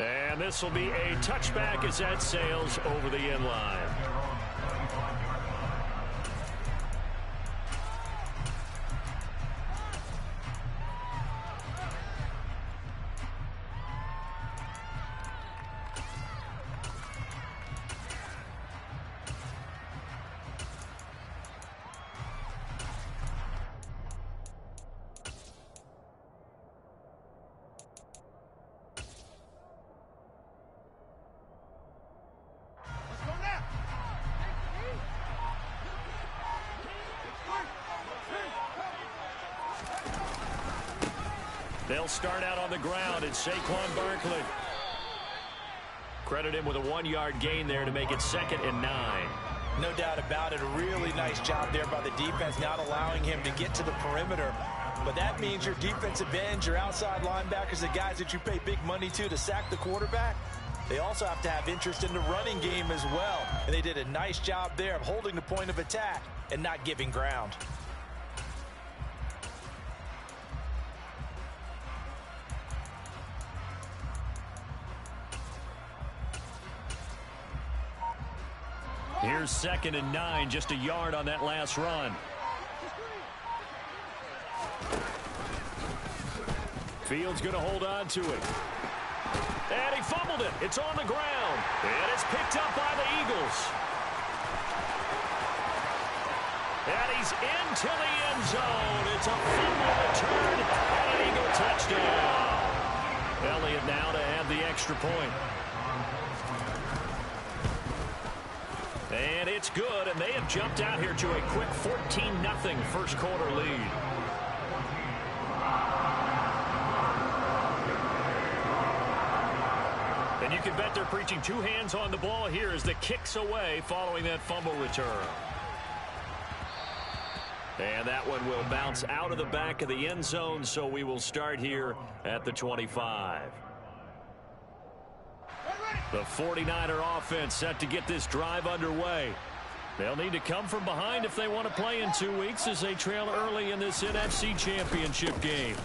And this will be a touchback as that sails over the end line. They'll start out on the ground. It's Saquon Barkley. Credit him with a 1-yard gain there to make it 2nd and 9. No doubt about it. A really nice job there by the defense, not allowing him to get to the perimeter. But that means your defensive ends, your outside linebackers, the guys that you pay big money to sack the quarterback, they also have to have interest in the running game as well. And they did a nice job there of holding the point of attack and not giving ground. Here's 2nd and 9, just a yard on that last run. Fields going to hold on to it. And he fumbled it. It's on the ground. And it's picked up by the Eagles. And he's into the end zone. It's a fumble return and an Eagle touchdown. Elliott now to add the extra point. And it's good, and they have jumped out here to a quick 14-0 first quarter lead. And you can bet they're preaching 2 hands on the ball here as the kick's away following that fumble return. And that one will bounce out of the back of the end zone, so we will start here at the 25. The 49er offense set to get this drive underway. They'll need to come from behind if they want to play in 2 weeks as they trail early in this NFC Championship game.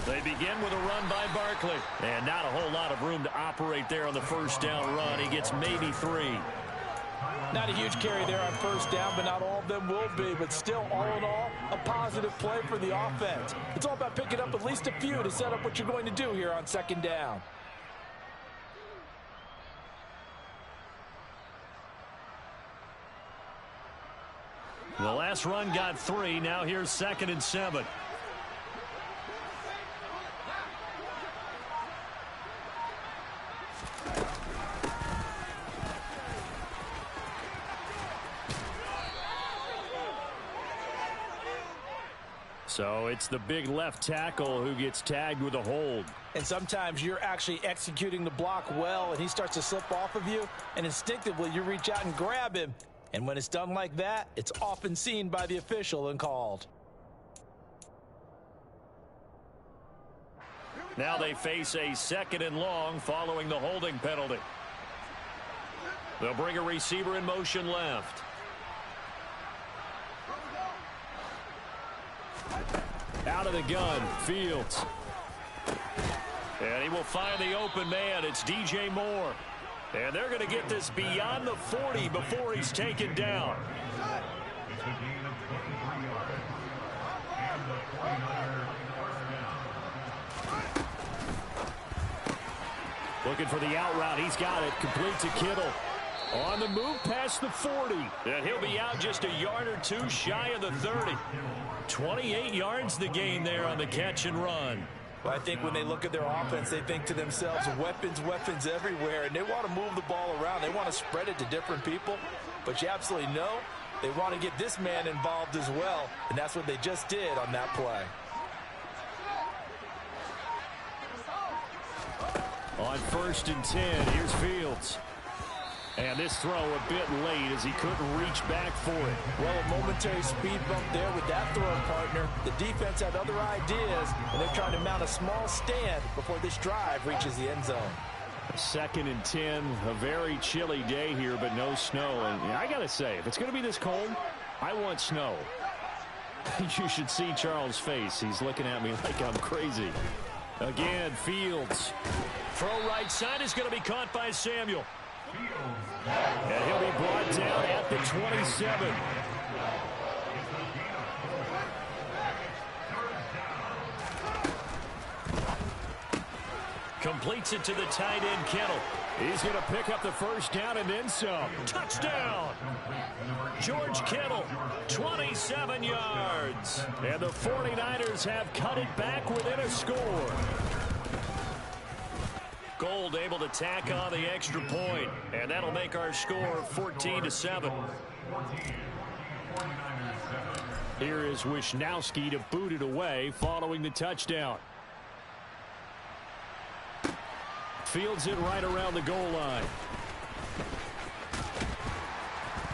They begin with a run by Barkley. And not a whole lot of room to operate there on the first down run. He gets maybe 3. Not a huge carry there on first down, but not all of them will be. But still, all in all, a positive play for the offense. It's all about picking up at least a few to set up what you're going to do here on 2nd down. The last run got 3. Now here's 2nd and 7. So it's the big left tackle who gets tagged with a hold. And sometimes you're actually executing the block well, and he starts to slip off of you, and instinctively you reach out and grab him. And when it's done like that, it's often seen by the official and called. Now they face a 2nd and long following the holding penalty. They'll bring a receiver in motion left. Out of the gun, Fields. And he will find the open man. It's DJ Moore. And they're going to get this beyond the 40 before he's taken down. Looking for the out route. He's got it. Complete to Kittle. On the move past the 40. And he'll be out just a yard or 2 shy of the 30. 28 yards the gain there on the catch and run. Well, I think when they look at their offense, they think to themselves, weapons, weapons everywhere, and they want to move the ball around. They want to spread it to different people, but you absolutely know they want to get this man involved as well, and that's what they just did on that play. On 1st and 10, here's Fields. And this throw a bit late as he couldn't reach back for it. Well, a momentary speed bump there with that throw, partner. The defense had other ideas, and they're trying to mount a small stand before this drive reaches the end zone. 2nd and 10, a very chilly day here, but no snow. And I got to say, if it's going to be this cold, I want snow. You should see Charles' face. He's looking at me like I'm crazy. Again, Fields. Throw right side is going to be caught by Samuel. And he'll be brought down at the 27. Completes it to the tight end, Kittle. He's going to pick up the first down and then some. Touchdown! George Kittle, 27 yards. And the 49ers have cut it back within a score. Gold able to tack on the extra point, and that'll make our score 14-7. Here is Wisnowski to boot it away following the touchdown. Fields it right around the goal line.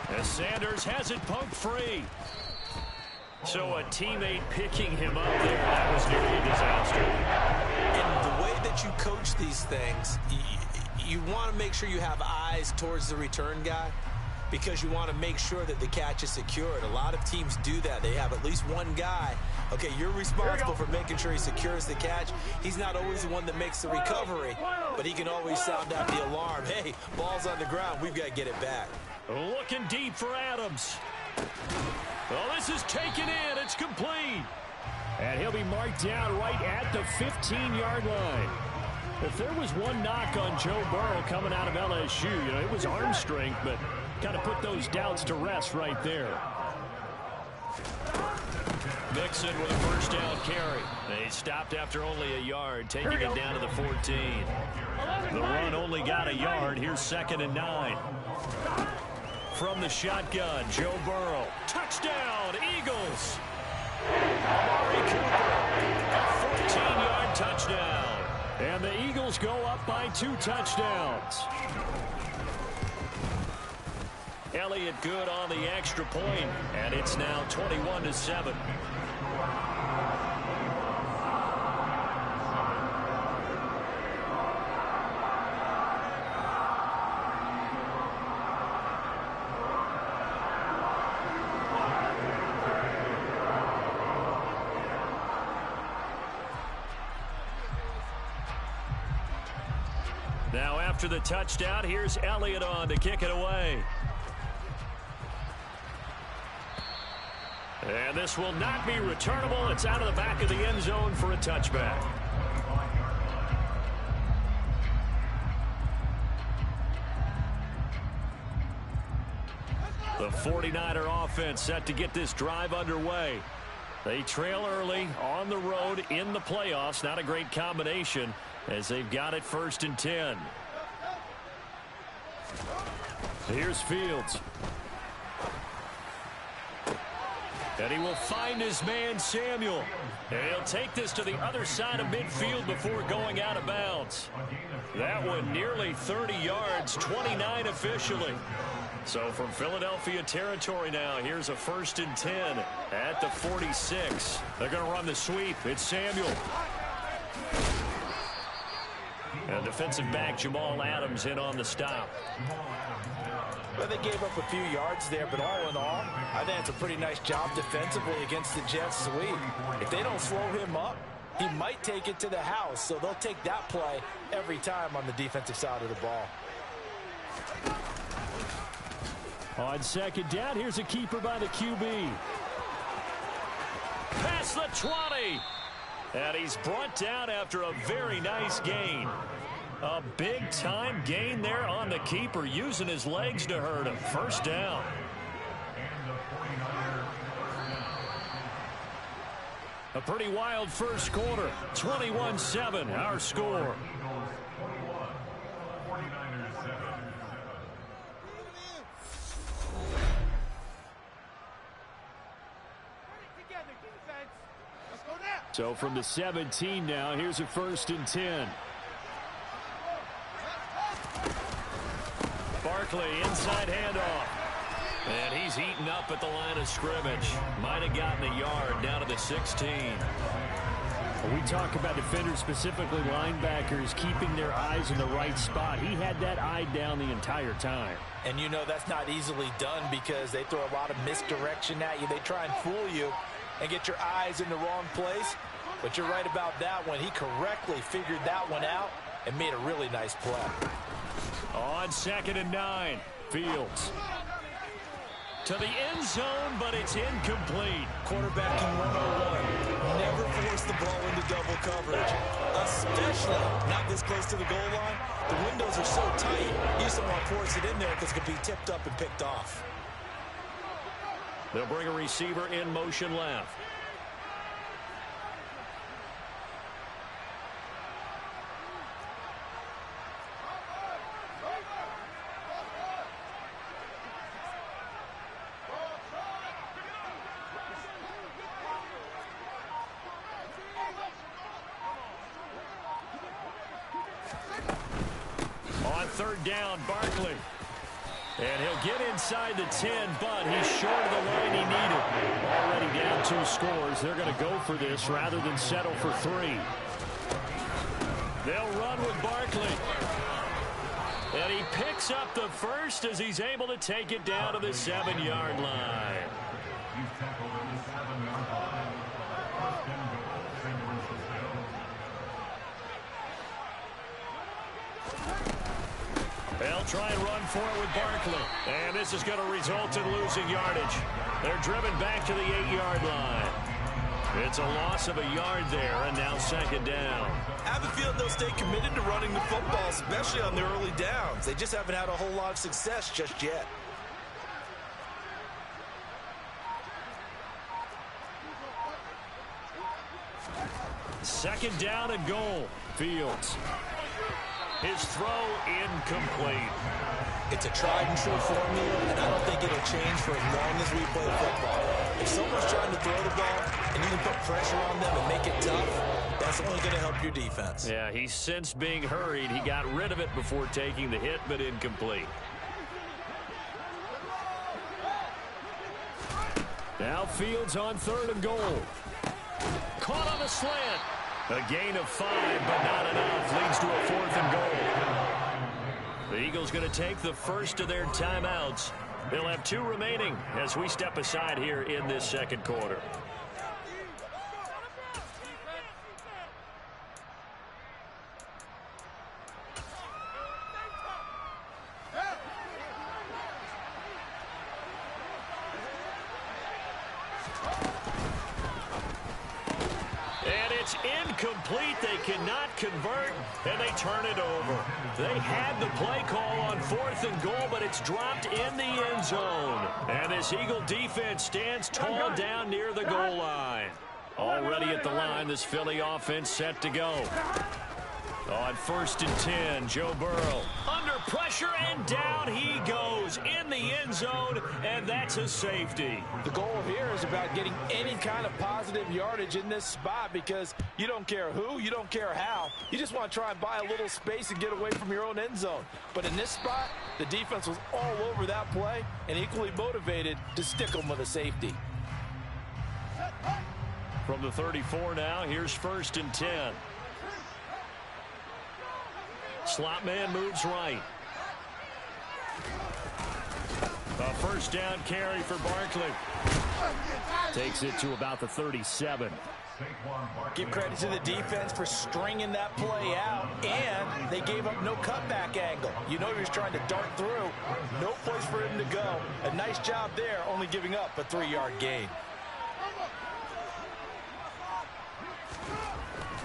As Sanders has it poked free. So a teammate picking him up there. That was nearly a disaster. And the way that you coach these things, you want to make sure you have eyes towards the return guy because you want to make sure that the catch is secured. A lot of teams do that. They have at least one guy. Okay, you're responsible for making sure he secures the catch. He's not always the one that makes the recovery, but he can always sound out the alarm. Hey, ball's on the ground. We've got to get it back. Looking deep for Adams. Well, this is taken in. It's complete. And he'll be marked down right at the 15-yard line. If there was one knock on Joe Burrow coming out of LSU, it was arm strength, but kind of put those doubts to rest right there. Mixon with a first down carry. They stopped after only a yard, taking it down to the 14. The run only got a yard. Here's 2nd and 9. From the shotgun, Joe Burrow. Touchdown, Eagles. Amari Cooper, a 14-yard touchdown. And the Eagles go up by 2 touchdowns. Elliott good on the extra point, and it's now 21-7. Now after the touchdown, here's Elliott on to kick it away. And this will not be returnable. It's out of the back of the end zone for a touchback. The 49er offense set to get this drive underway. They trail early on the road in the playoffs. Not a great combination as they've got it 1st and 10. Here's Fields. And he will find his man, Samuel. And he'll take this to the other side of midfield before going out of bounds. That one nearly 30 yards, 29 officially. So from Philadelphia territory now, here's a 1st and 10 at the 46. They're going to run the sweep. It's Samuel. And defensive back Jamal Adams in on the stop. Well, they gave up a few yards there, but all in all, I think it's a pretty nice job defensively against the Jets sweep. If they don't slow him up, he might take it to the house, so they'll take that play every time on the defensive side of the ball. On 2nd down, here's a keeper by the QB. Past the 20. And he's brought down after a very nice gain. A big-time gain there on the keeper, using his legs to hurt him. 1st down. A pretty wild first quarter. 21-7, our score. So from the 17 now, here's a 1st and 10. Barkley, inside handoff. And he's eaten up at the line of scrimmage. Might have gotten a yard down to the 16. We talk about defenders, specifically linebackers, keeping their eyes in the right spot. He had that eye down the entire time. And you know that's not easily done because they throw a lot of misdirection at you. They try and fool you and get your eyes in the wrong place. But you're right about that one. He correctly figured that one out and made a really nice play. On 2nd and 9, Fields. To the end zone, but it's incomplete. Quarterbacking 101. Never force the ball into double coverage, especially not this close to the goal line. The windows are so tight, you just don't want to force it in there because it could be tipped up and picked off. They'll bring a receiver in motion left. On 3rd down, Barkley. And he'll get inside the 10, but he's short of the line he needed. Already down 2 scores. They're going to go for this rather than settle for 3. They'll run with Barkley. And he picks up the first as he's able to take it down to the 7-yard line. They'll try and run for it with Barkley. And this is going to result in losing yardage. They're driven back to the 8-yard line. It's a loss of a yard there, and now 2nd down. I have a feeling they'll stay committed to running the football, especially on the early downs. They just haven't had a whole lot of success just yet. Second down and goal. Fields. His throw incomplete. It's a tried and true formula, and I don't think it'll change for as long as we play football. If someone's trying to throw the ball and you can put pressure on them and make it tough, that's only going to help your defense. Yeah, he sensed being hurried. He got rid of it before taking the hit, but incomplete. Now Fields on 3rd and goal. Caught on a slant. A gain of 5, but not enough. Leads to a 4th and goal. The Eagles going to take the first of their timeouts. They'll have 2 remaining as we step aside here in this 2nd quarter. Incomplete. They cannot convert, and they turn it over. They had the play call on 4th and goal, but it's dropped in the end zone. And this Eagle defense stands tall down near the goal line. Already at the line, this Philly offense set to go. On 1st and 10, Joe Burrow under pressure, and down he goes in the end zone, and that's a safety. The goal here is about getting any kind of positive yardage in this spot because you don't care who, you don't care how. You just want to try and buy a little space and get away from your own end zone. But in this spot, the defense was all over that play and equally motivated to stick them with a safety. From the 34 now, here's 1st and 10. Slot man moves right. A 1st down carry for Barkley. Takes it to about the 37. Give credit to the defense for stringing that play out, and they gave up no cutback angle. You know he was trying to dart through. No place for him to go. A nice job there, only giving up a 3-yard gain.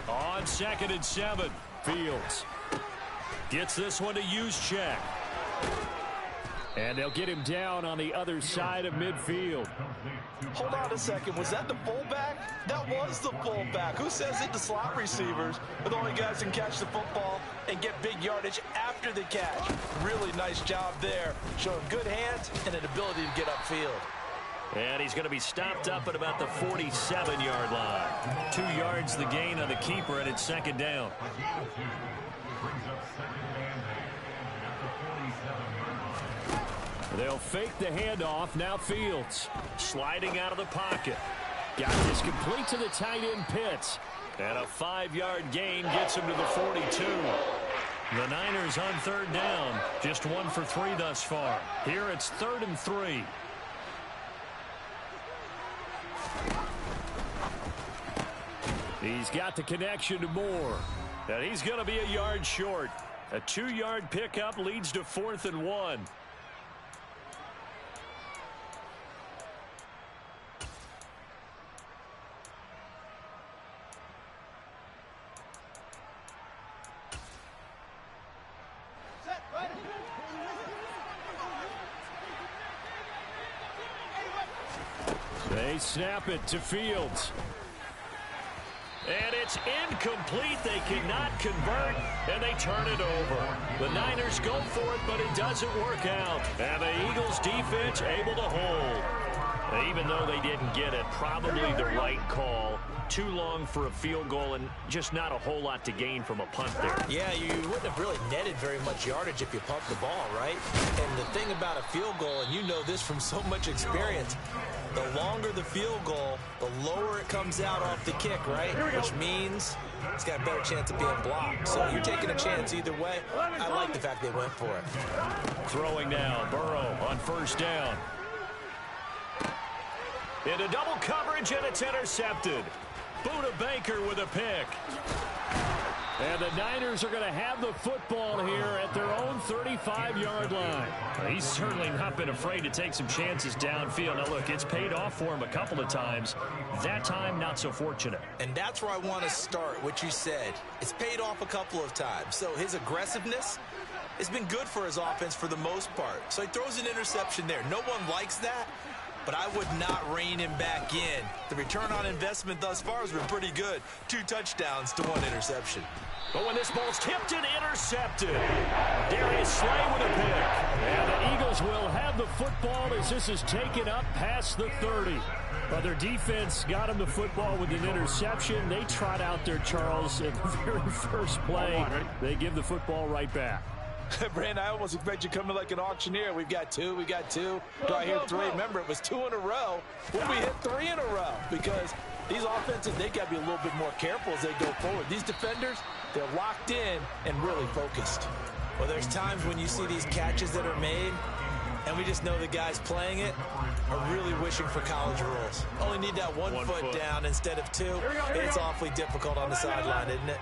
On 2nd and 7, Fields gets this one to Juszczyk. And they'll get him down on the other side of midfield. Hold on a second. Was that the fullback? That was the fullback. Who says it to slot receivers are the only guys who can catch the football and get big yardage after the catch? Really nice job there. Showing good hands and an ability to get upfield. And he's going to be stopped up at about the 47-yard line. 2 yards the gain on the keeper, and it's 2nd down. They'll fake the handoff. Now Fields sliding out of the pocket. Got this complete to the tight end Pitts. And a 5-yard gain gets him to the 42. The Niners on 3rd down. Just 1 for 3 thus far. Here it's 3rd and 3. He's got the connection to Moore. And he's going to be a yard short. A 2-yard pickup leads to 4th and 1. They snap it to Fields. And it's incomplete. They cannot convert, and they turn it over. The Niners go for it, but it doesn't work out. And the Eagles defense able to hold. Even though they didn't get it, probably the right call. Too long for a field goal and just not a whole lot to gain from a punt there. Yeah, you wouldn't have really netted very much yardage if you pumped the ball, right? And the thing about a field goal, and you know this from so much experience, the longer the field goal, the lower it comes out off the kick, right? Which means it's got a better chance of being blocked. So you're taking a chance either way. I like the fact they went for it. Throwing now, Burrow on 1st down. Into double coverage, and it's intercepted. Buda Baker with a pick. And the Niners are going to have the football here at their own 35-yard line. He's certainly not been afraid to take some chances downfield. Now, look, it's paid off for him a couple of times. That time, not so fortunate. And that's where I want to start, what you said. It's paid off a couple of times. So his aggressiveness has been good for his offense for the most part. So he throws an interception there. No one likes that. But I would not rein him back in. The return on investment thus far has been pretty good. 2 touchdowns to 1 interception. But when this ball's tipped and intercepted, Darius Slay with a pick. And the Eagles will have the football as this is taken up past the 30. But their defense got him the football with an interception. They trot out there, Charles, at the very first play. They give the football right back. Brandon, I almost expect you coming like an auctioneer. We've got 2, we got 2. Do I hear 3? Remember, it was 2 in a row. When we hit 3 in a row, because these offenses, they got to be a little bit more careful as they go forward. These defenders, they're locked in and really focused. Well, there's times when you see these catches that are made, and we just know the guys playing it are really wishing for college rules. Only need that one foot down instead of 2. It's awfully difficult on the sideline, isn't it?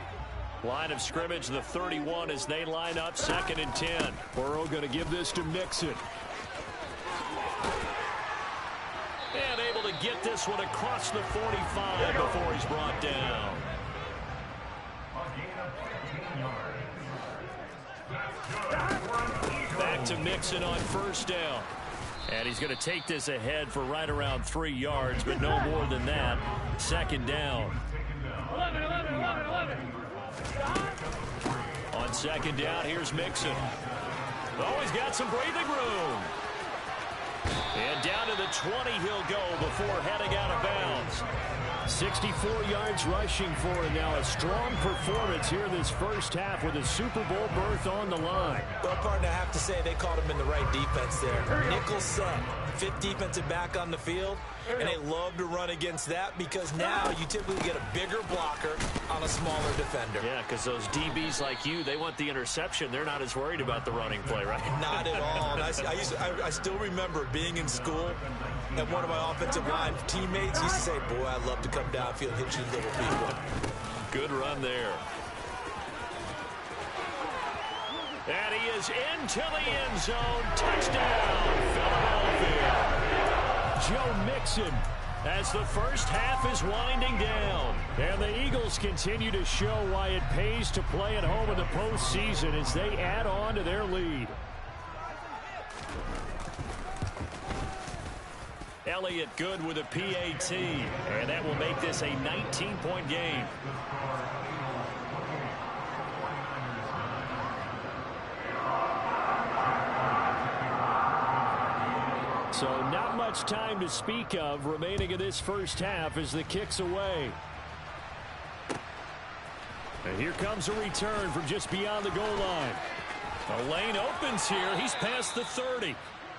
Line of scrimmage, the 31 as they line up 2nd and 10. Burrow going to give this to Mixon. And able to get this one across the 45 before he's brought down. Back to Mixon on 1st down. And he's going to take this ahead for right around 3 yards, but no more than that. 2nd down. 11. On 2nd down, here's Mixon. Oh, he's got some breathing room. And down to the 20 he'll go before heading out of bounds. 64 yards rushing for him now. A strong performance here this first half with a Super Bowl berth on the line. Well, partner, I have to say they caught him in the right defense there. Nickel set, 5th defensive back on the field, and they love to run against that because now you typically get a bigger blocker on a smaller defender. Yeah, because those DBs like you, they want the interception. They're not as worried about the running play, right? Not at all. And I still remember being in school, and one of my offensive line teammates used to say, boy, I'd love to come downfield and hit you little people. Good run there. And he is into the end zone. Touchdown, Philadelphia. Joe Mixon as the first half is winding down. And the Eagles continue to show why it pays to play at home in the postseason as they add on to their lead. Elliott good with a PAT, and that will make this a 19-point game. So not much time to speak of remaining in this first half as the kick's away. And here comes a return from just beyond the goal line. The lane opens here. He's past the 30.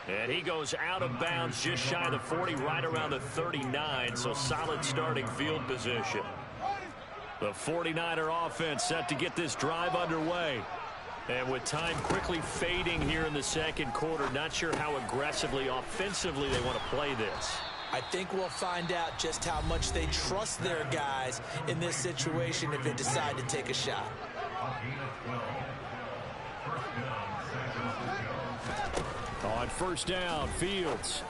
And he goes out of bounds just shy of the 40, right around the 39. So solid starting field position. The 49er offense set to get this drive underway. And with time quickly fading here in the second quarter, not sure how aggressively, offensively they want to play this. I think we'll find out just how much they trust their guys in this situation if they decide to take a shot. On first down, Fields.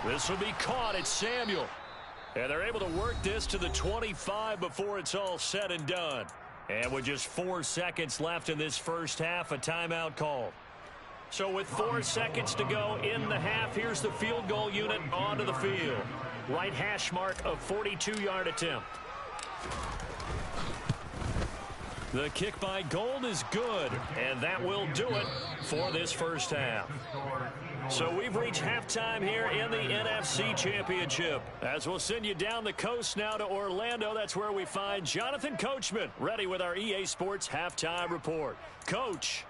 This will be caught. It's Samuel. And they're able to work this to the 25 before it's all said and done. And with just 4 seconds left in this first half, a timeout call. So with 4 seconds to go in the half, here's the field goal unit onto the field. Right hash mark of 42-yard attempt. The kick by Gold is good, and that will do it for this first half. So we've reached halftime here in the NFC Championship. As we'll send you down the coast now to Orlando, that's where we find Jonathan Coachman, ready with our EA Sports Halftime Report. Coach.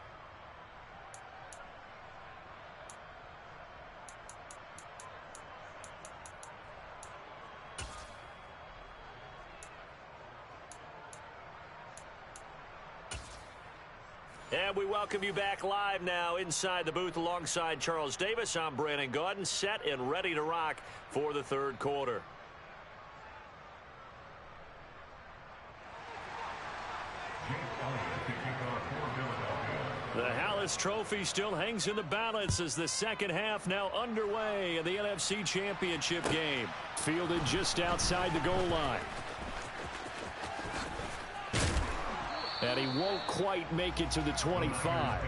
And we welcome you back live now inside the booth alongside Charles Davis. I'm Brandon Gaudin, set and ready to rock for the third quarter. The Hallis Trophy still hangs in the balance as the second half now underway in the NFC Championship game. Fielded just outside the goal line. And he won't quite make it to the 25.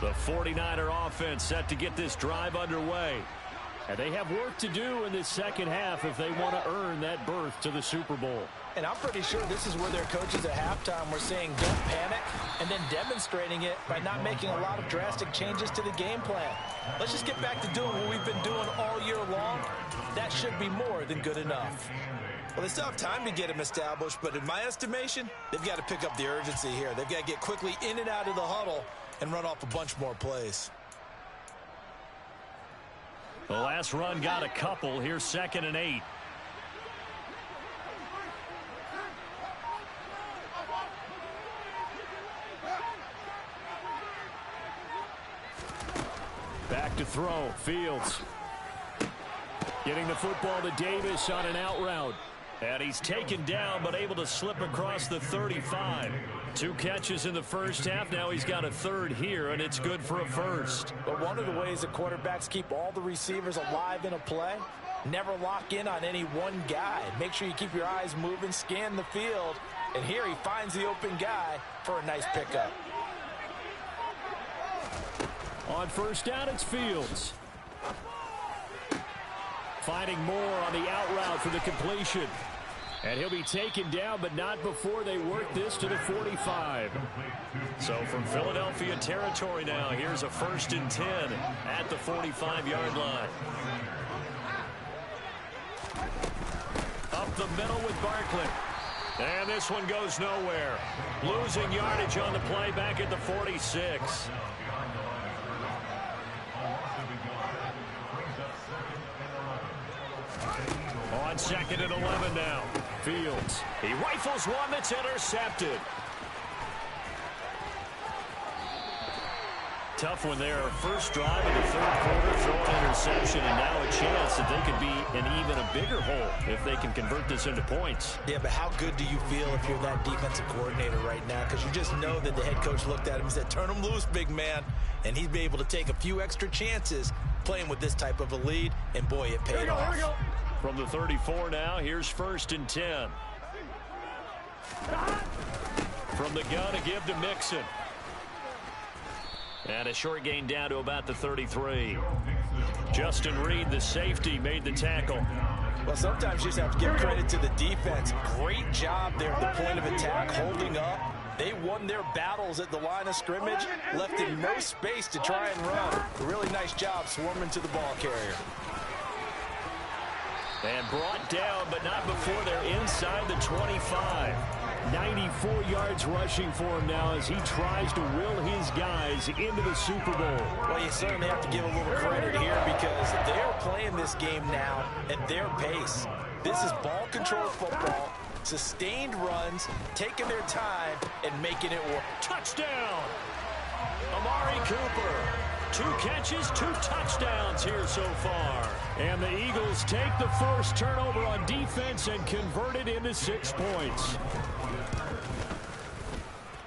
The 49er offense set to get this drive underway. And they have work to do in this second half if they want to earn that berth to the Super Bowl. And I'm pretty sure this is where their coaches at halftime were saying don't panic, and then demonstrating it by not making a lot of drastic changes to the game plan. Let's just get back to doing what we've been doing all year long. That should be more than good enough. Well, they still have time to get him established, but in my estimation, they've got to pick up the urgency here. They've got to get quickly in and out of the huddle and run off a bunch more plays. The last run got a couple. Here's 2nd and 8. Back to throw. Fields. Getting the football to Davis on an out route. And he's taken down but able to slip across the 35. 2 catches in the first half. Now he's got a third here, and it's good for a first. But one of the ways that quarterbacks keep all the receivers alive in a play, never lock in on any one guy. Make sure you keep your eyes moving, scan the field, and here he finds the open guy for a nice pickup. On first down, it's Fields. Finding more on the out route for the completion. And he'll be taken down, but not before they work this to the 45. So from Philadelphia territory now, here's a 1st and 10 at the 45-yard line. Up the middle with Barkley. And this one goes nowhere. Losing yardage on the play back at the 46. On 2nd and 11 now. Fields. He rifles one that's intercepted. Tough one there. First drive of the third quarter, throw an interception, and now a chance that they could be in even a bigger hole if they can convert this into points. Yeah, but how good do you feel if you're that defensive coordinator right now? Because you just know that the head coach looked at him and said, turn him loose, big man. And he'd be able to take a few extra chances playing with this type of a lead, and boy, it paid off. Here we go. From the 34 now, here's 1st and 10. From the gun to give to Mixon. And a short gain down to about the 33. Justin Reed, the safety, made the tackle. Well, sometimes you just have to give credit to the defense. Great job there at the point of attack, holding up. They won their battles at the line of scrimmage, left him no space to try and run. A really nice job swarming to the ball carrier. And brought down, but not before they're inside the 25. 94 yards rushing for him now as he tries to will his guys into the Super Bowl. Well, you certainly have to give a little credit here because they're playing this game now at their pace. This is ball control football, sustained runs, taking their time, and making it work. Touchdown! Amari Cooper. 2 catches, 2 touchdowns here so far. And the Eagles take the first turnover on defense and convert it into 6 points.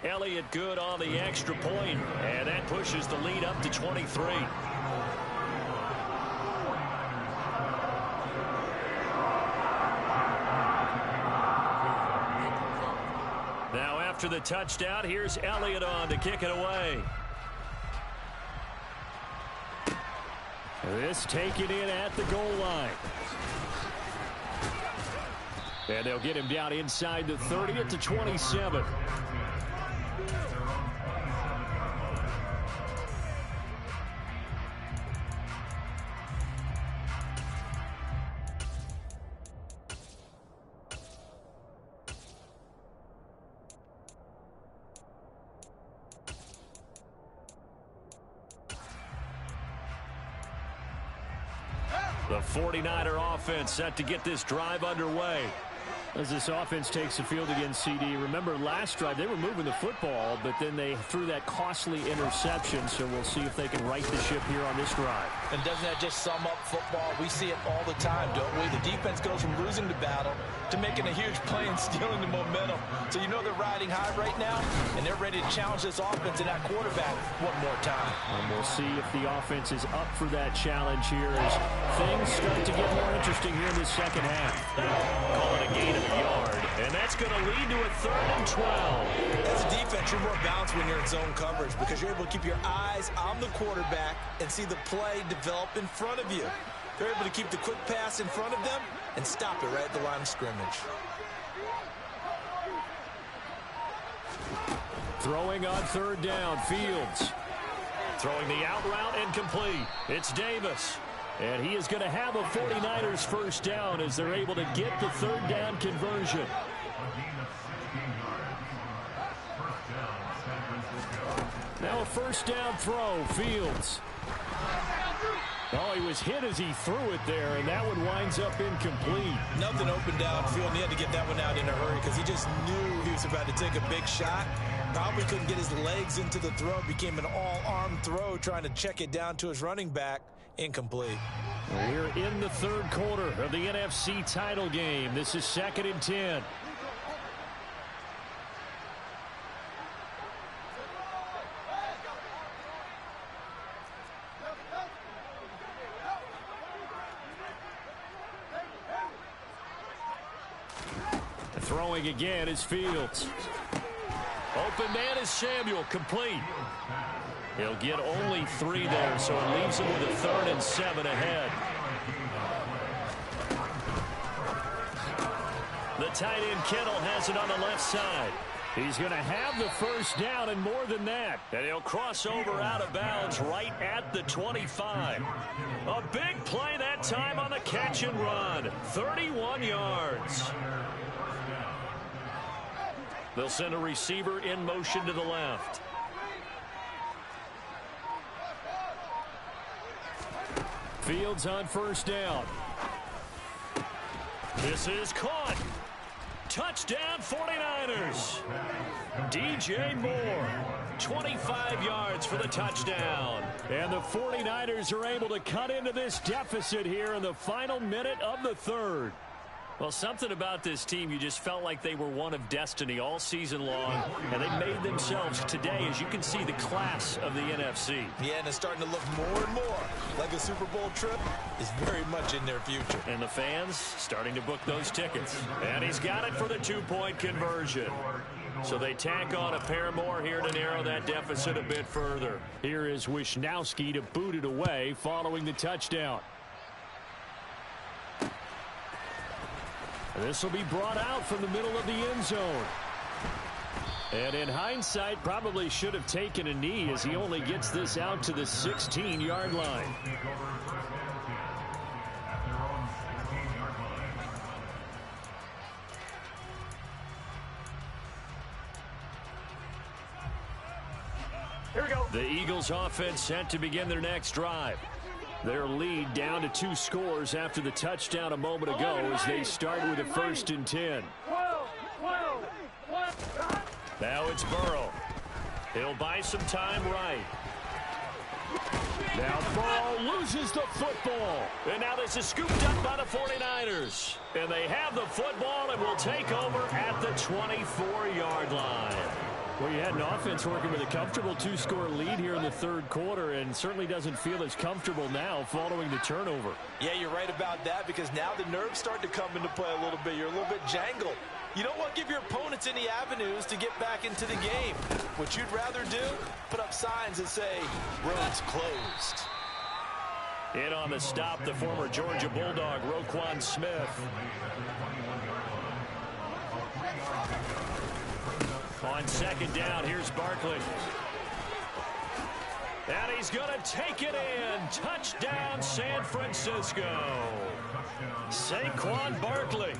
Elliott good on the extra point, and that pushes the lead up to 23. Now after the touchdown, here's Elliott on to kick it away. This taken in at the goal line. And they'll get him down inside the 30 at the 27. The 49er offense set to get this drive underway. As this offense takes the field against CD, remember last drive they were moving the football, but then they threw that costly interception, so we'll see if they can right the ship here on this drive. And doesn't that just sum up football? We see it all the time, don't we? The defense goes from losing the battle to making a huge play and stealing the momentum. So you know they're riding high right now, and they're ready to challenge this offense and that quarterback one more time. And we'll see if the offense is up for that challenge here as things start to get more interesting here in the second half. Call it a gain of a yard, and that's going to lead to a 3rd and 12. As a defense, you're more balanced when you're in zone coverage because you're able to keep your eyes on the quarterback and see the play develop in front of you. They're able to keep the quick pass in front of them and stop it right at the line of scrimmage. Throwing on 3rd down, Fields. Throwing the out route incomplete. It's Davis. And he is going to have a 49ers first down as they're able to get the 3rd down conversion. Now a first down throw, Fields. Oh, he was hit as he threw it there, and that one winds up incomplete. Nothing open downfield, and he had to get that one out in a hurry because he just knew he was about to take a big shot. Probably couldn't get his legs into the throw. Became an all-arm throw, trying to check it down to his running back. Incomplete. We're in the 3rd quarter of the NFC title game. This is 2nd and 10. Throwing again is Fields. Open man is Samuel, complete. He'll get only 3 there, so it leaves him with a 3rd and 7 ahead. The tight end Kittle has it on the left side. He's going to have the first down and more than that. And he'll cross over out of bounds right at the 25. A big play that time on the catch and run. 31 yards. They'll send a receiver in motion to the left. Fields on first down. This is caught. Touchdown 49ers. DJ Moore, 25 yards for the touchdown. And the 49ers are able to cut into this deficit here in the final minute of the 3rd. Well, something about this team, you just felt like they were one of destiny all season long, and they made themselves today, as you can see, the class of the NFC. Yeah, and it's starting to look more and more like a Super Bowl trip is very much in their future. And the fans starting to book those tickets. And he's got it for the 2-point conversion. So they tack on a pair more here to narrow that deficit a bit further. Here is Wisnowski to boot it away following the touchdown. This will be brought out from the middle of the end zone. And in hindsight, probably should have taken a knee as he only gets this out to the 16-yard line. The Eagles offense set to begin their next drive. Their lead down to 2 scores after the touchdown a moment ago as they start with a 1st and 10. Now it's Burrow. He'll buy some time right. Now Burrow loses the football. And now this is scooped up by the 49ers. And they have the football and will take over at the 24-yard line. Well, you had an offense working with a comfortable 2-score lead here in the 3rd quarter and certainly doesn't feel as comfortable now following the turnover. Yeah, you're right about that because now the nerves start to come into play a little bit. You're a little bit jangled. You don't want to give your opponents any avenues to get back into the game. What you'd rather do, put up signs that say, roads closed. In on the stop, the former Georgia Bulldog, Roquan Smith. On 2nd down, here's Barkley. And he's going to take it in. Touchdown, San Francisco. Saquon Barkley.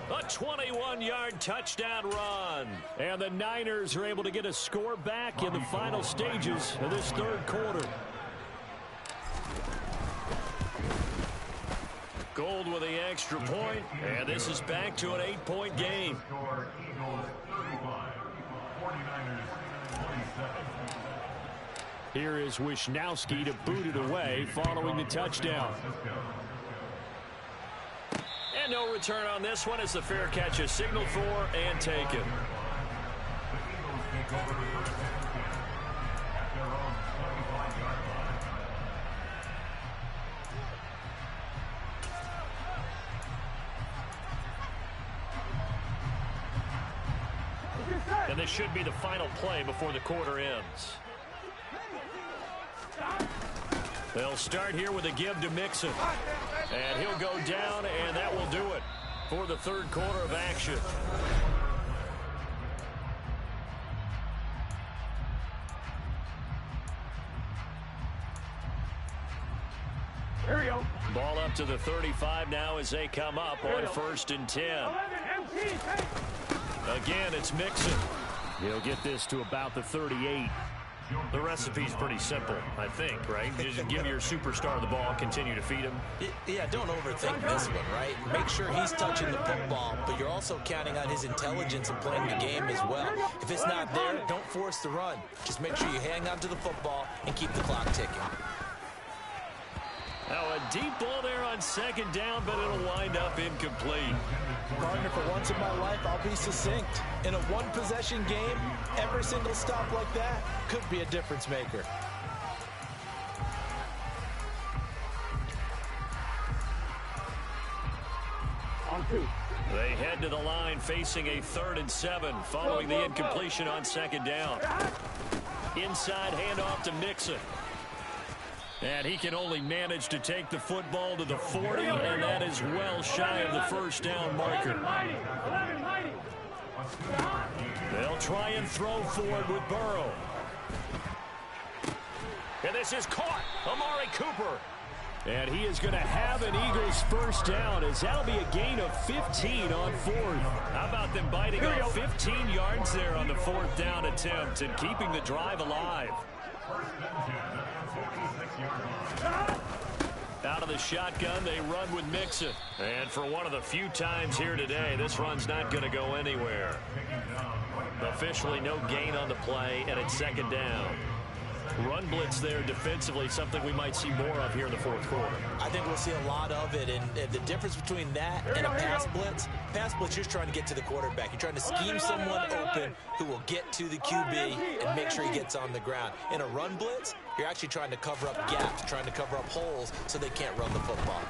A 21-yard touchdown run. And the Niners are able to get a score back in the final stages of this 3rd quarter. Gold with the extra point, and this is back to an 8-point game. Here is Wisnowski to boot it away following the touchdown. And no return on this one as the fair catch is signaled for and taken. And this should be the final play before the quarter ends. They'll start here with a give to Mixon. And he'll go down, and that will do it for the 3rd quarter of action. Here we go. Ball up to the 35 now as they come up on 1st and 10. Again, it's Mixon. He'll get this to about the 38. The recipe's pretty simple, I think, right? Just give your superstar the ball, continue to feed him. Yeah, don't overthink this one, right? Make sure he's touching the football, but you're also counting on his intelligence and playing the game as well. If it's not there, don't force the run. Just make sure you hang on to the football and keep the clock ticking. Now a deep ball there on 2nd down, but it'll wind up incomplete. Partner, for once in my life, I'll be succinct. In a one-possession game, every single stop like that could be a difference maker. On 2. They head to the line facing a 3rd and 7 following the incompletion on 2nd down. Inside handoff to Mixon. And he can only manage to take the football to the 40, and that is well shy of the 1st down marker. They'll try and throw forward with Burrow. And this is caught. Amari Cooper. And he is going to have an Eagles 1st down as that'll be a gain of 15 on 4th. How about them biting off 15 yards there on the 4th down attempt and keeping the drive alive? Out of the shotgun, they run with Mixon. And for one of the few times here today, this run's not going to go anywhere. Officially no gain on the play, and it's 2nd down. Run blitz there defensively, something we might see more of here in the 4th quarter. I think we'll see a lot of it, and the difference between that and a pass blitz, you're just trying to get to the quarterback. You're trying to scheme someone open who will get to the QB and make sure he gets on the ground. In a run blitz, you're actually trying to cover up gaps, trying to cover up holes so they can't run the football.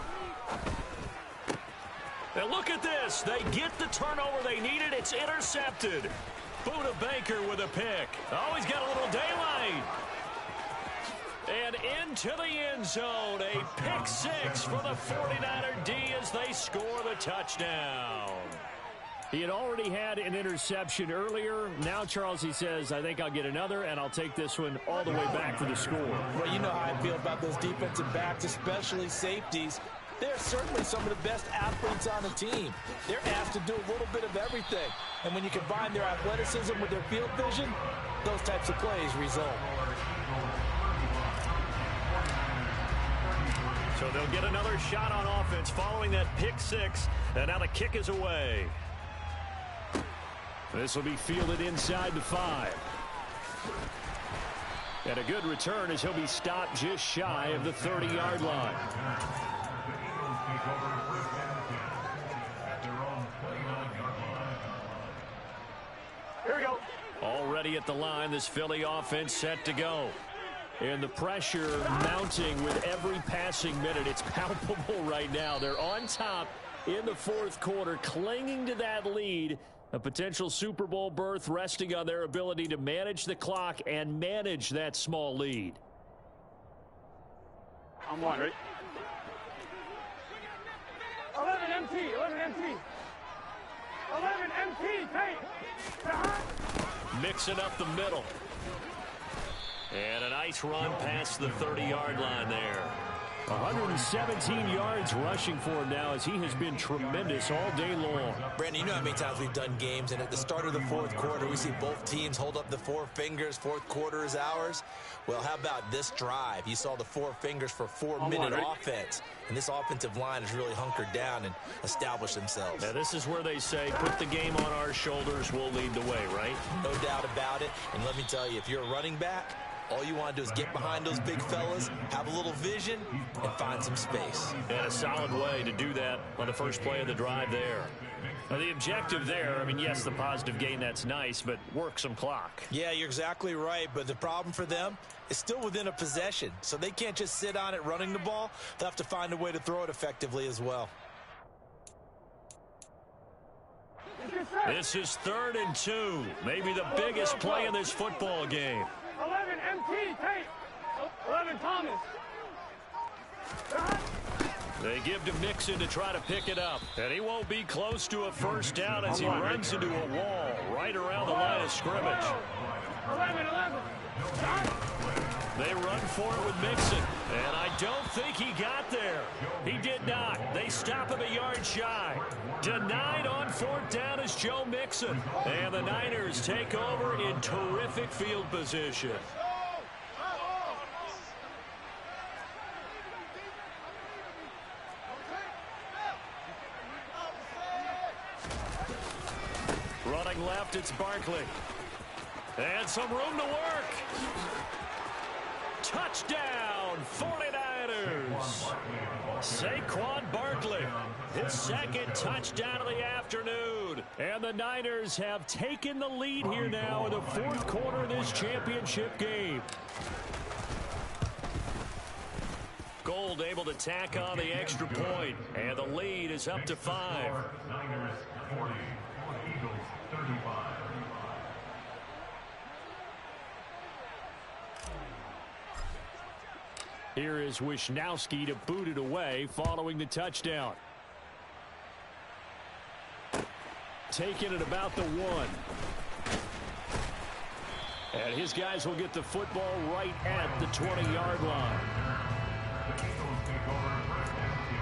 And look at this. They get the turnover they needed. It's intercepted. Buda Baker with a pick. Oh, he's got a little daylight. And into the end zone, a pick 6 for the 49er D as they score the touchdown. He had already had an interception earlier. Now, Charles, he says, I think I'll get another, and I'll take this one all the way back for the score. Well, you know how I feel about those defensive backs, especially safeties. They're certainly some of the best athletes on the team. They're asked to do a little bit of everything. And when you combine their athleticism with their field vision, those types of plays result. So they'll get another shot on offense following that pick six. And now the kick is away. This will be fielded inside the 5. And a good return as he'll be stopped just shy of the 30-yard line. Here we go. Already at the line, this Philly offense set to go. And the pressure mounting with every passing minute. It's palpable right now. They're on top in the fourth quarter, clinging to that lead. A potential Super Bowl berth resting on their ability to manage the clock and manage that small lead. I'm on, ready? 11 MT, 11 MT. 11 MT, take. Mixing up the middle. And a nice run past the 30-yard line there. 117 yards rushing for him now as he has been tremendous all day long. Brandon, you know how many times we've done games, and at the start of the fourth quarter, we see both teams hold up the 4 fingers. Fourth quarter is ours. Well, how about this drive? You saw the 4 fingers for 4-minute offense, and this offensive line has really hunkered down and established themselves. Now, this is where they say, put the game on our shoulders, we'll lead the way, right? No doubt about it, and let me tell you, if you're a running back, all you want to do is get behind those big fellas, have a little vision, and find some space. And a solid way to do that on the first play of the drive there. Now, the objective there, I mean, yes, the positive gain, that's nice, but work some clock. Yeah, you're exactly right, but the problem for them is still within a possession, so they can't just sit on it running the ball. They'll have to find a way to throw it effectively as well. This is 3rd and 2, maybe the biggest play in this football game. 11 MT, take. 11 Thomas. They give to Mixon to try to pick it up. And he won't be close to a first down as he runs into a wall right around the line of scrimmage. 11. They run for it with Mixon. And I don't think he got there. He did not. They stop him a yard shy. Denied on 4th down is Joe Mixon. And the Niners take over in terrific field position. Running left, it's Barkley. And some room to work. Touchdown, 49ers. Saquon Barkley, his 2nd touchdown of the afternoon. And the Niners have taken the lead here now in the fourth quarter of this championship game. Gold able to tack on the extra point, and the lead is up to 5. Niners 40, Eagles 35. Here is Wisnowski to boot it away following the touchdown. Taking it about the 1. And his guys will get the football right at the 20-yard line. The Eagles take over first and 10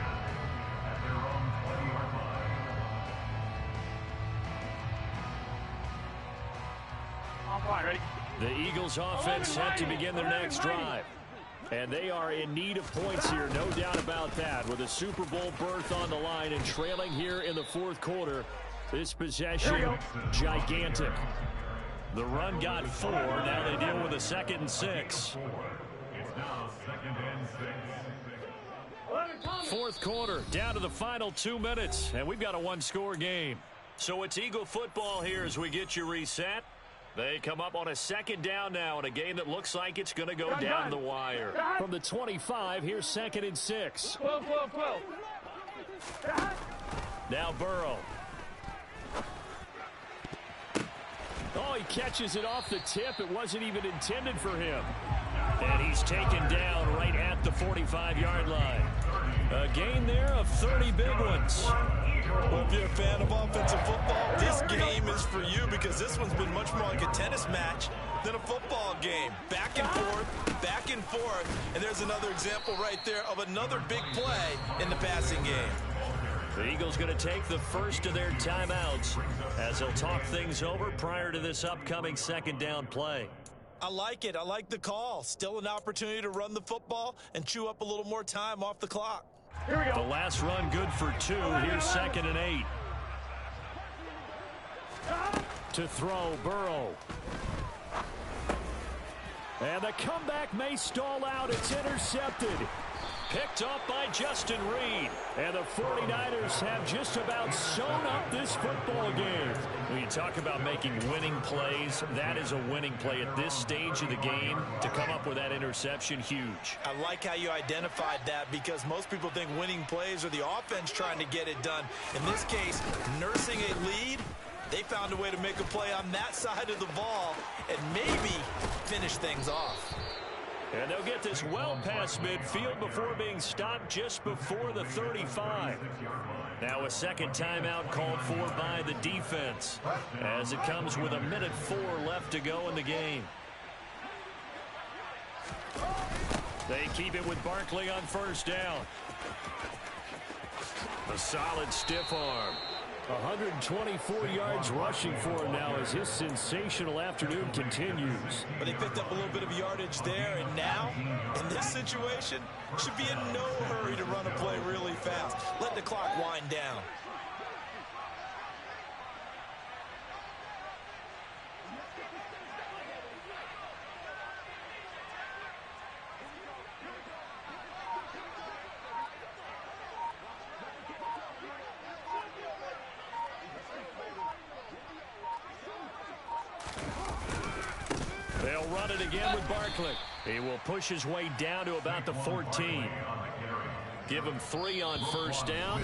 at their own 20-yard line. I'm fine, ready? The Eagles offense set to begin their next drive. And they are in need of points here, no doubt about that. With a Super Bowl berth on the line and trailing here in the fourth quarter, this possession gigantic. The run got 4. Now they deal with a 2nd and 6. It's now 2nd and 6. Fourth quarter, down to the final 2 minutes, and we've got a 1-score game. So it's Eagle football here as we get you reset. They come up on a 2nd down now in a game that looks like it's going to go down the wire. From the 25, here's 2nd and 6. 12. Now Burrow. Oh, he catches it off the tip. It wasn't even intended for him. And he's taken down right at the 45-yard line. A gain there of 30 big ones. Well, if you're a fan of offensive football, this game is for you because this one's been much more like a tennis match than a football game. Back and forth, and there's another example right there of another big play in the passing game. The Eagles going to take the first of their timeouts as they'll talk things over prior to this upcoming 2nd down play. I like it. I like the call. Still an opportunity to run the football and chew up a little more time off the clock. Here we go. The last run good for 2. Here's 2nd and 8. To throw, Burrow. And the comeback may stall out. It's intercepted. Picked up by Justin Reed. And the 49ers have just about sewn up this football game. When you talk about making winning plays, that is a winning play at this stage of the game. To come up with that interception, huge. I like how you identified that, because most people think winning plays are the offense trying to get it done. In this case, nursing a lead, they found a way to make a play on that side of the ball and maybe finish things off. And they'll get this well past midfield before being stopped just before the 35. Now a second timeout called for by the defense as it comes with 1:04 left to go in the game. They keep it with Barkley on first down. A solid stiff arm. 124 yards rushing for him now as his sensational afternoon continues. But they picked up a little bit of yardage there, and now, in this situation, should be in no hurry to run a play really fast. Let the clock wind down. They'll run it again with Barkley. He will push his way down to about the 14. Give him 3 on first down.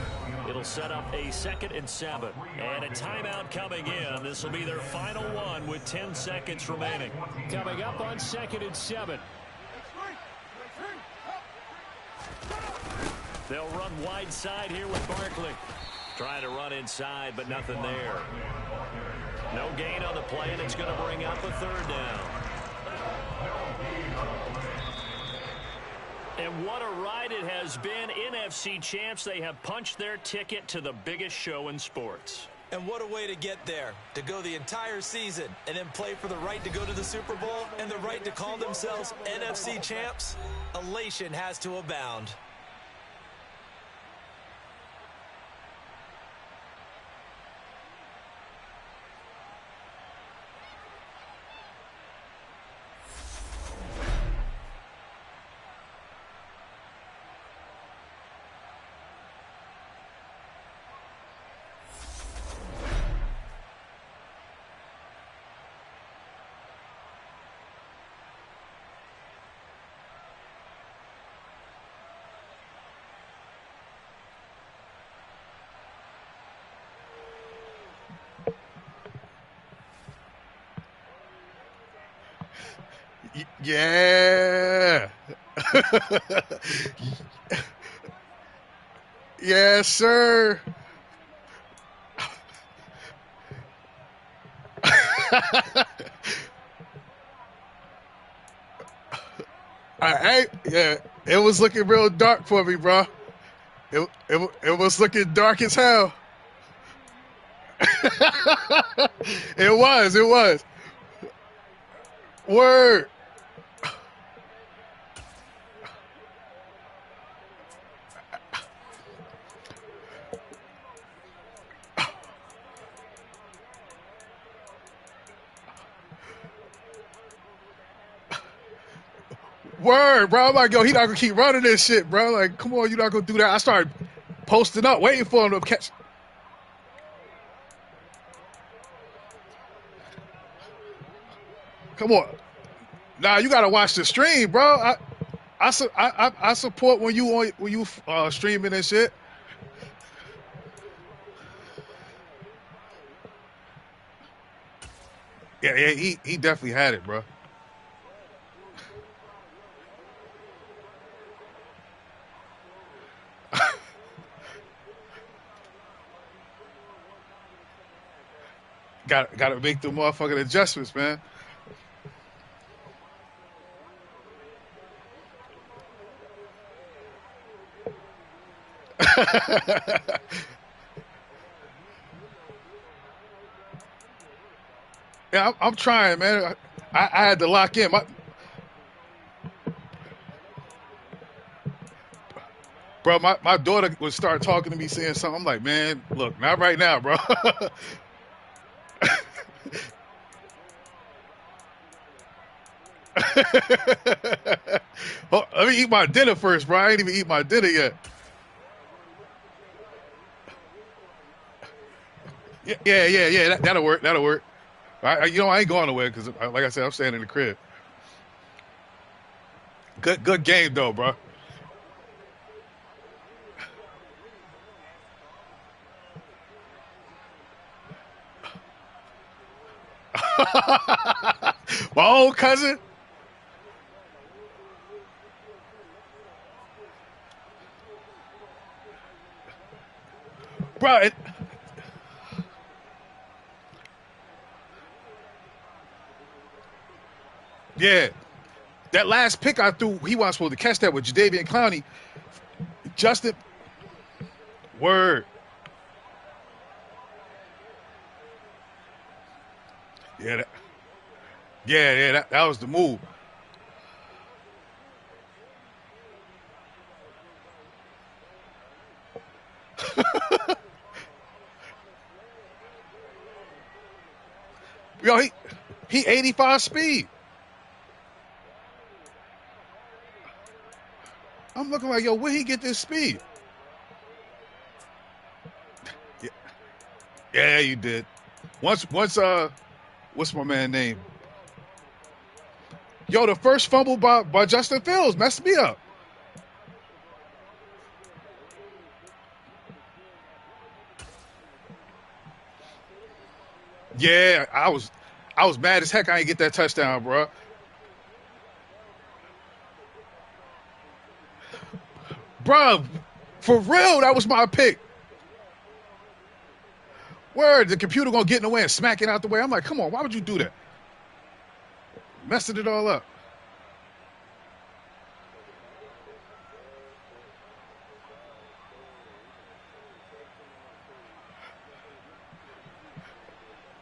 It'll set up a 2nd and 7. And a timeout coming in. This will be their final one with 10 seconds remaining. Coming up on 2nd and 7. They'll run wide side here with Barkley. Trying to run inside, but nothing there. No gain on the play, and it's going to bring up a 3rd down. And what a ride it has been. NFC champs, they have punched their ticket to the biggest show in sports. And what a way to get there, to go the entire season and then play for the right to go to the Super Bowl and the right to call themselves NFC champs. Elation has to abound. Yeah. Yes, sir. Yeah, it was looking real dark for me, bro. It was looking dark as hell. It was. Word. Word, bro. I'm like, yo, he not gonna keep running this shit, bro. Like, come on, you're not gonna do that. I started posting up, waiting for him to catch. Come on. Nah, you gotta watch the stream, bro. I support when you streaming and shit. Yeah, he definitely had it, bro. Got to make the motherfucking adjustments, man. Yeah, I'm trying, man. I had to lock in. My daughter would start talking to me, saying something. I'm like, man, look, not right now, bro. Oh, let me eat my dinner first, bro. I ain't even eat my dinner yet. Yeah. That'll work. That'll work. I ain't going nowhere because, like I said, I'm staying in the crib. Good game though, bro. My old cousin. Bro, yeah. That last pick I threw, he wasn't supposed to catch that with Jadeveon Clowney. Justin, word. Yeah, that was the move. Yo, he 85 speed. I'm looking like, yo, where he get this speed? Yeah, yeah, you did. Once, what's my man name? Yo, the first fumble by Justin Fields messed me up. Yeah, I was mad as heck I didn't get that touchdown, bro. Bro, for real, that was my pick. Word, the computer gonna get in the way and smack it out the way. I'm like, come on, why would you do that? Messing it all up.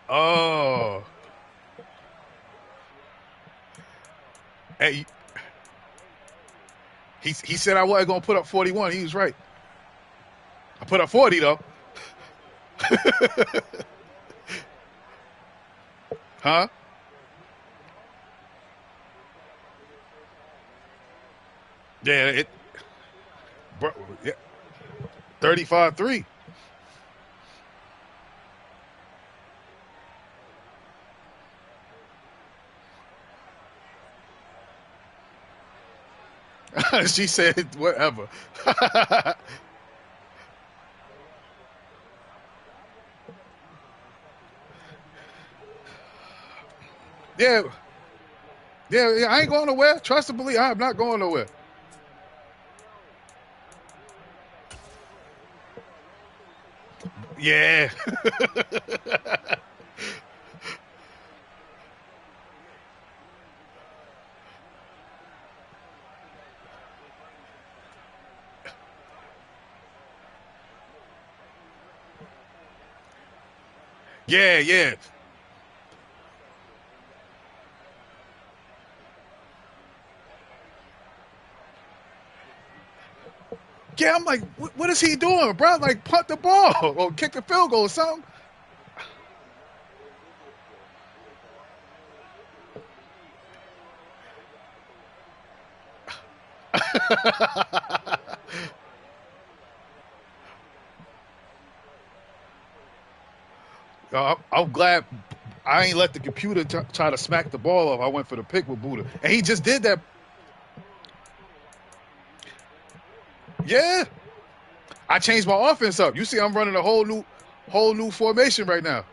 Oh. Hey, he said I wasn't gonna put up 41. He was right. I put up 40 though. Huh? Yeah, bro, yeah, 35-3. She said, whatever. Yeah, yeah, I ain't going nowhere. Trust and believe, I'm not going nowhere. Yeah. Yeah. Yeah, I'm like, what is he doing, bro? Like, punt the ball or kick a field goal or something. I'm glad I ain't let the computer try to smack the ball off. I went for the pick with Buddha, and he just did that. Yeah, I changed my offense up. You see, I'm running a whole new formation right now.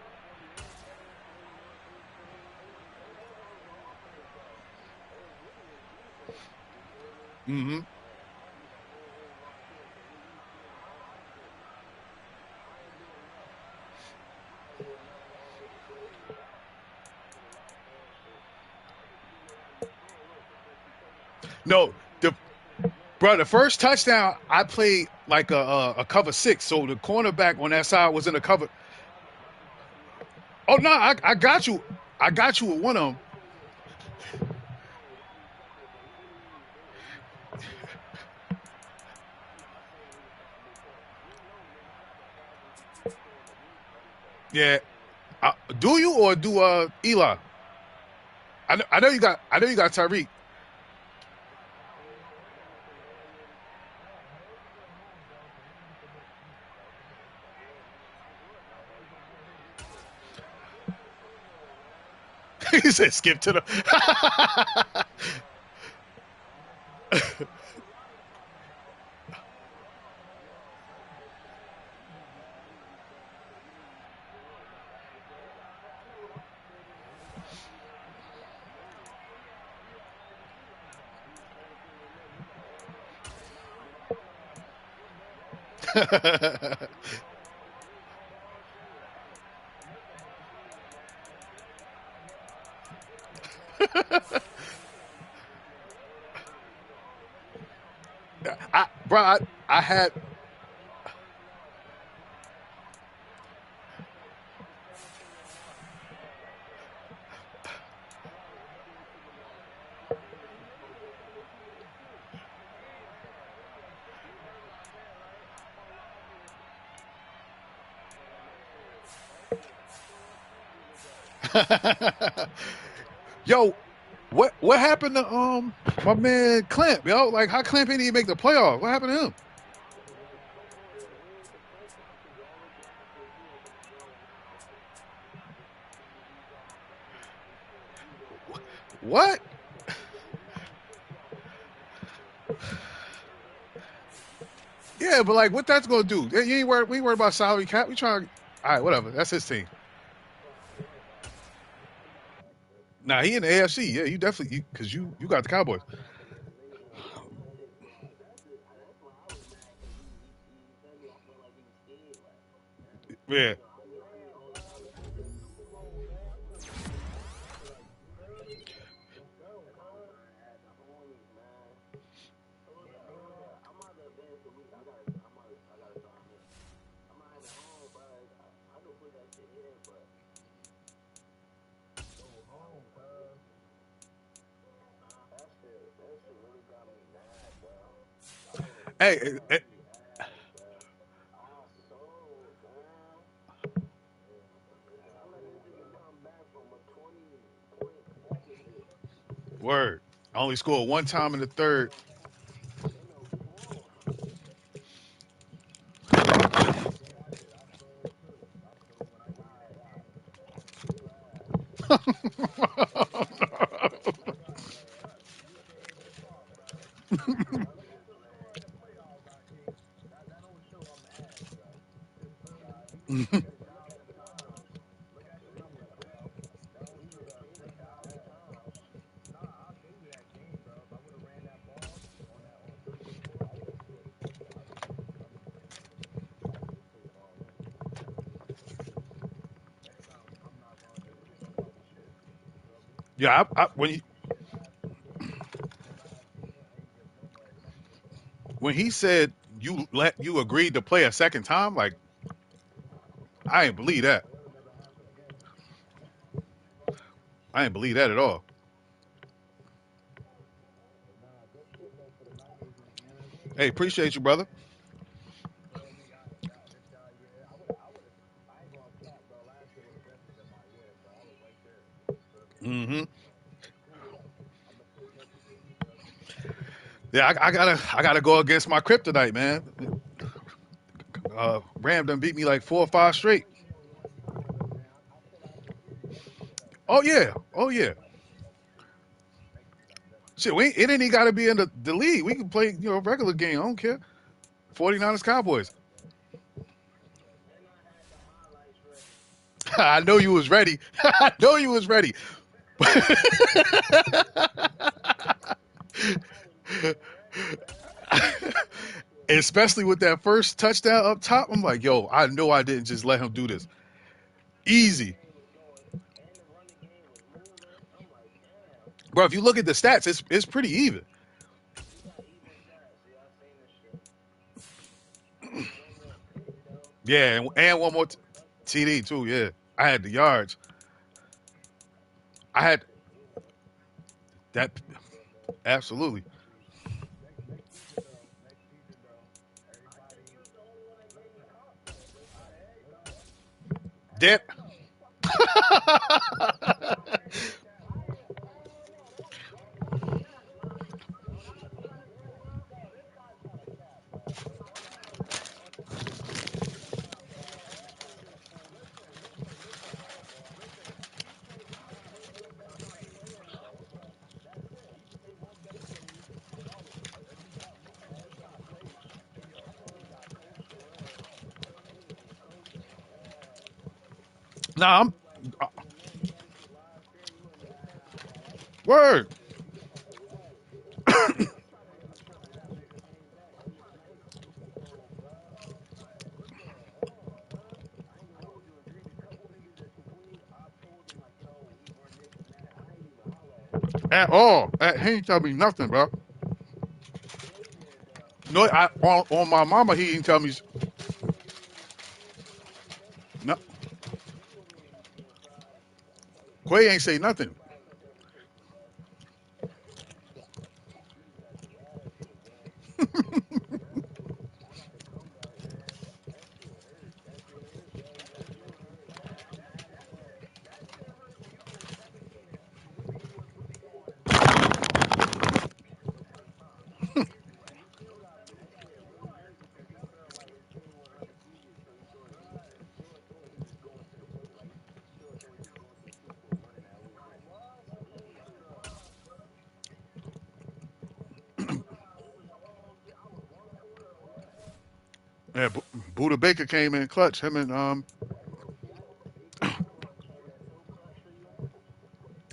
Mm-hmm. No, the first touchdown I played like a cover six, so the cornerback on that side was in a cover. Oh no, I got you. I got you with one of them. Yeah. Do you or do Eli? I know you got Tyreek. He said skip to the I had yo, what happened to my man Clamp, yo? Like how Clamp didn't even make the playoff? What happened to him? What? Yeah, but like what that's gonna do? You ain't worried we ain't worried about salary cap. We trying all right, whatever. That's his team. Nah, he in the AFC. Yeah, you definitely because you got the Cowboys. Yeah. Hey, word. I only scored one time in the third. Yeah, when he said you agreed to play a second time, like I ain't believe that. I ain't believe that at all. Hey, appreciate you, brother. Hmm. Yeah, I gotta go against my kryptonite, man. Ram done beat me like 4 or 5 straight. Oh yeah, oh yeah. Shit, it ain't even got to be in the league. We can play, a regular game. I don't care. 49ers Cowboys. I know you was ready. I know you was ready. Especially with that first touchdown up top, I'm like, yo, I know I didn't just let him do this. Easy. Bro, if you look at the stats, it's pretty even. Yeah, and one more TD too. Yeah, I had the yards. I had That absolutely. That nah, I'm word. At all. He ain't tell me nothing, bro. No, on my mama, he didn't tell me. No, Quay ain't say nothing. Yeah, Buda Baker came in clutch. Him and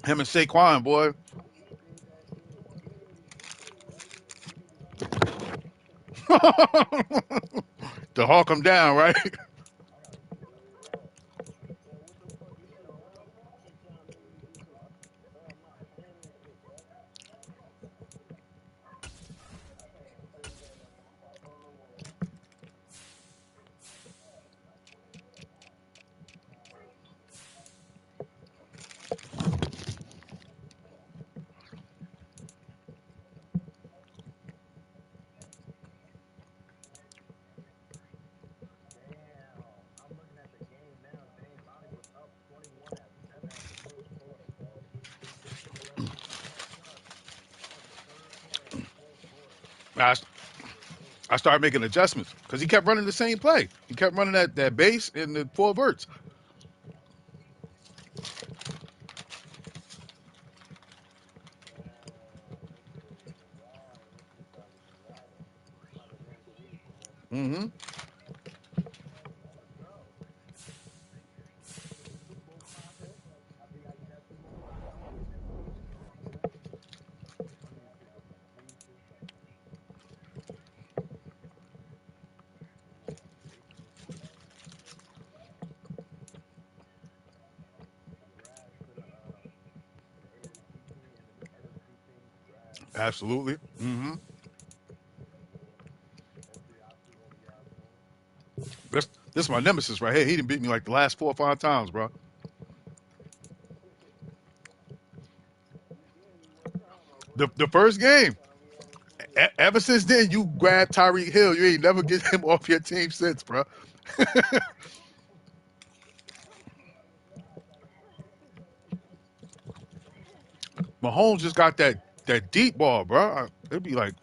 Saquon, boy. To hawk him down, right? I, I started making adjustments because he kept running the same play. He kept running that base and the four verts. Mm-hmm. Absolutely. Mm-hmm. This is my nemesis right here. He didn't beat me like the last 4 or 5 times, bro. The first game. Ever since then, you grabbed Tyreek Hill. You ain't never get him off your team since, bro. Mahomes just got that deep ball, bro. It'd be like,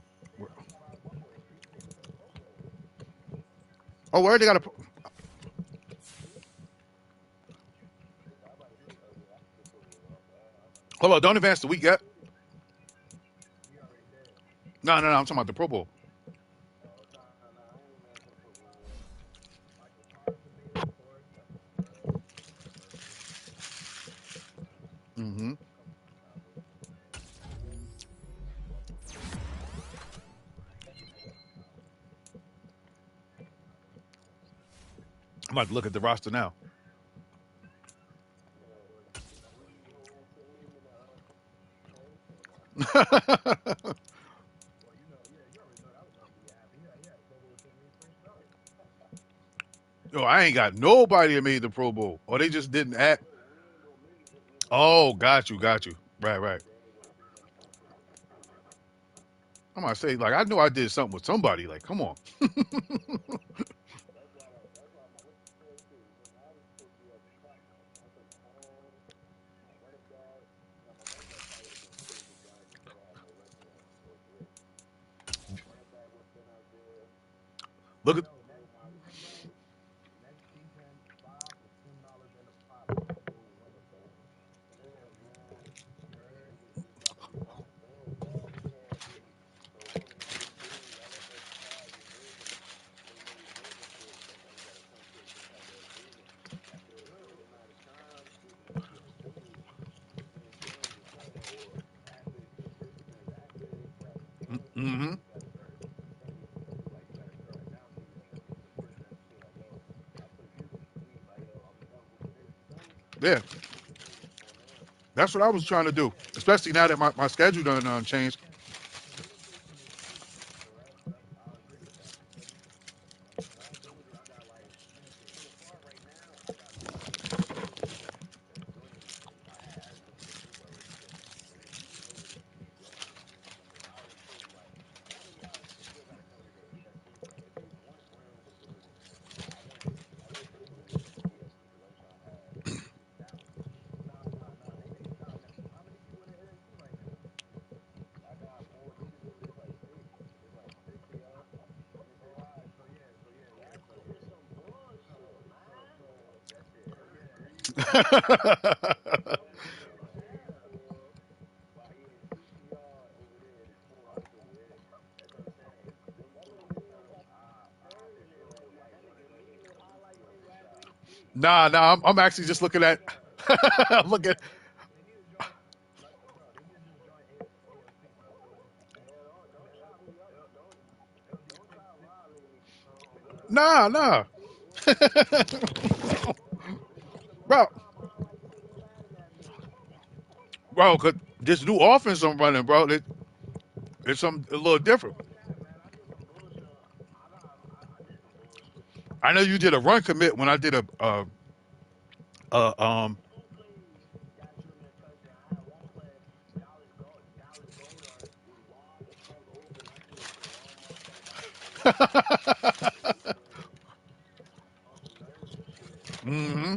oh, where they got to? Hold on, don't advance the week yet. No. I'm talking about the Pro Bowl. Mm-hmm. I'm about to look at the roster now. Yo, I ain't got nobody that made the Pro Bowl, or they just didn't act. Oh, got you. Right. I'm gonna say, like, I know I did something with somebody. Like, come on. Look at. Mm-hmm. Yeah, that's what I was trying to do. Especially now that my schedule done changed. Nah. I'm actually just looking at. Look at. Nah. bro, cause this new offense I'm running, bro. It's something a little different. I know you did a run commit when I did uh um. hmm